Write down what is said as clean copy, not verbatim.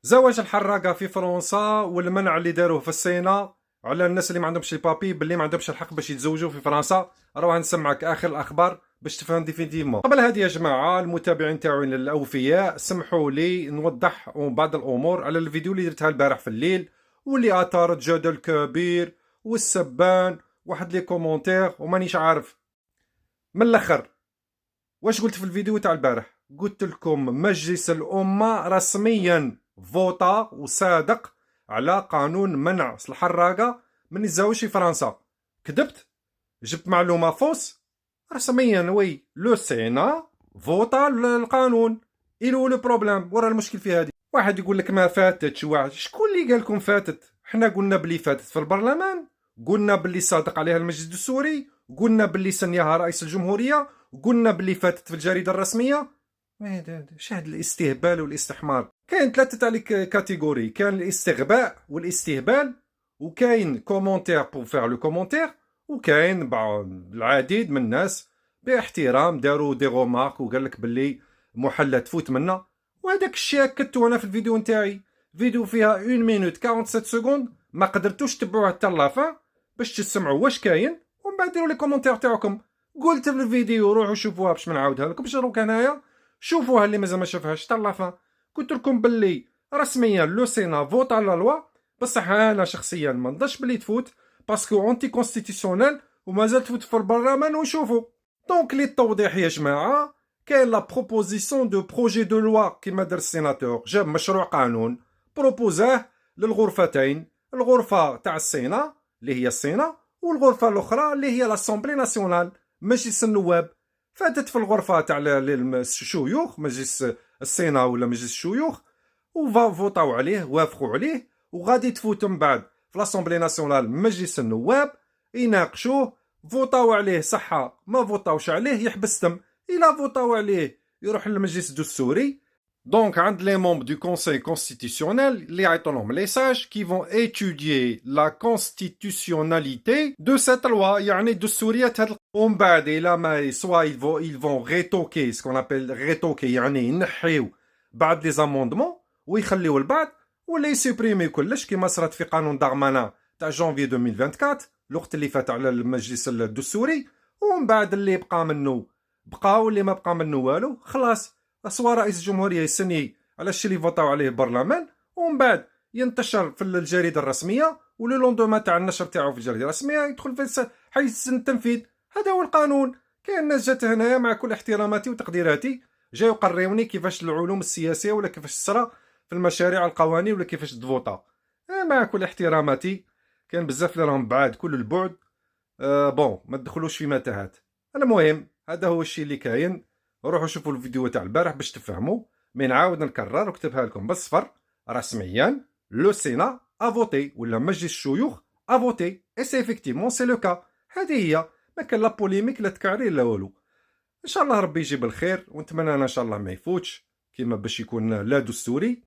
زواج الحراقه في فرنسا والمنع اللي داروه في السينا على الناس اللي ما عندهمش لي بابي باللي ما عندهمش الحق باش يتزوجوا في فرنسا. راح نسمعك اخر الاخبار باش تفهم ديفينيتيفمون. قبل هذه يا جماعه المتابعين تاعي الاوفياء سمحوا لي نوضح بعض الامور على الفيديو اللي درتها البارح في الليل واللي اثارت جدل كبير والسبان واحد لي كومونتير ومانيش عارف. من الاخر واش قلت في الفيديو تاع البارح؟ قلت لكم مجلس الامه رسميا فوتا وصادق على قانون منع الحراقه من الزواج في فرنسا. كذبت؟ جبت معلومه فوس؟ رسميا وي لو سينا فوتا القانون. إلو لو بروبليم؟ ورا المشكل في هذه. واحد يقول لك ما فاتتش، واحد شكون اللي قال لكم فاتت؟ حنا قلنا بلي فاتت في البرلمان، قلنا بلي صادق عليها المجلس الدستوري، قلنا بلي سنيها رئيس الجمهوريه، قلنا بلي فاتت في الجريده الرسميه. شاهد الاستهبال والاستحمار. كاين ثلاثه تاع لي كاتيجوري، كاين الاستغباء والاستهبال، وكاين كومونتير بور فير لو كومونتير، وكاين العديد من الناس باحترام داروا دي رومارك وقال لك باللي محلة تفوت منا. وهذاك الشيء اكدته انا في الفيديو نتاعي، فيديو فيها 1 مينوت 47 سكوند، ما قدرتوش تتبعوها حتى لافان باش تسمعوا واش كاين ومن بعد ديروا لي كومونتير تاعكم. قلت في الفيديو روحوا شوفوها باش ما نعاودها لكم، باش دروك هنايا شوفوها اللي مازال ما شافهاش حتى لافان. قلت لكم باللي رسميا لو سينا فوت على لوا، بصح انا شخصيا ما نضش باللي تفوت باسكو اونتي كونستيتيسيونيل ومازال تفوت في البرلمان ونشوفوا. دونك للتوضيح يا جماعه، كاين لا بروبوزيسيون دو بروجي دو لوا كيما دار السيناتور، جاب مشروع قانون بروبوزاه للغرفتين، الغرفه تاع السينا اللي هي السينا والغرفه الاخرى اللي هي لاسامبلي ناسيونال مجلس النواب. فاتت في الغرفه تاع الشيوخ مجلس السينا ولا مجلس الشيوخ وفوطاو عليه وافقوا عليه، وغادي تفوت من بعد في لاسامبلي ناسيونال مجلس النواب يناقشوه، فوطاو عليه صحه، ما فوطاوش عليه يحبس تم، إلا فوطاو عليه يروح للمجلس الدستوري. دونك عند لي مومبر دو كونساي كونستيتيسيونيل اللي يعيطوا لهم لي ساج كي فون ايتوديي لا كونستيتيسيوناليتي دو سيت لوا، يعني دستوريه هاد ومن بعد إلا ما سوا يل فون ريتوكي سكون ابل ريتوكي، يعني ينحيو بعض لي زاموندمون ويخليو البعض، ولا يسوبريمي كلش كيما صرات في قانون دارمانا تاع جونفي 2024 الوقت اللي فات على المجلس الدستوري. ومن بعد اللي بقى منه بقى واللي ما بقى منه والو خلاص، سوا رئيس الجمهوريه يسني على الشيء اللي فوطاو عليه البرلمان ومن بعد ينتشر في الجريده الرسميه، ولو لوندوما تاع النشر تاعو في الجريده الرسميه يدخل في حيز التنفيذ. هذا هو القانون. كاين ناس جات هنايا مع كل احتراماتي وتقديراتي جاي يقريوني كيفاش العلوم السياسيه ولا كيفاش تصرا في المشاريع القوانين ولا كيفاش تفوطا. مع كل احتراماتي كاين بزاف اللي راهم بعاد كل البعد. بون ما تدخلوش في متاهات. المهم هذا هو الشيء اللي كاين. روحوا شوفوا الفيديو تاع البارح باش تفهموا. من نعاود نكرر وكتبها لكم بالصفر، رسميا لو سينا افوتي ولا مجلس الشيوخ افوتي اي سي افيكتيفمون سي لو كا. هذه هي، ما كان لا بوليميك لا تكعرير لا والو. ان شاء الله ربي يجيب الخير ونتمنى ان شاء الله ما يفوتش كيما باش يكون لا دستوري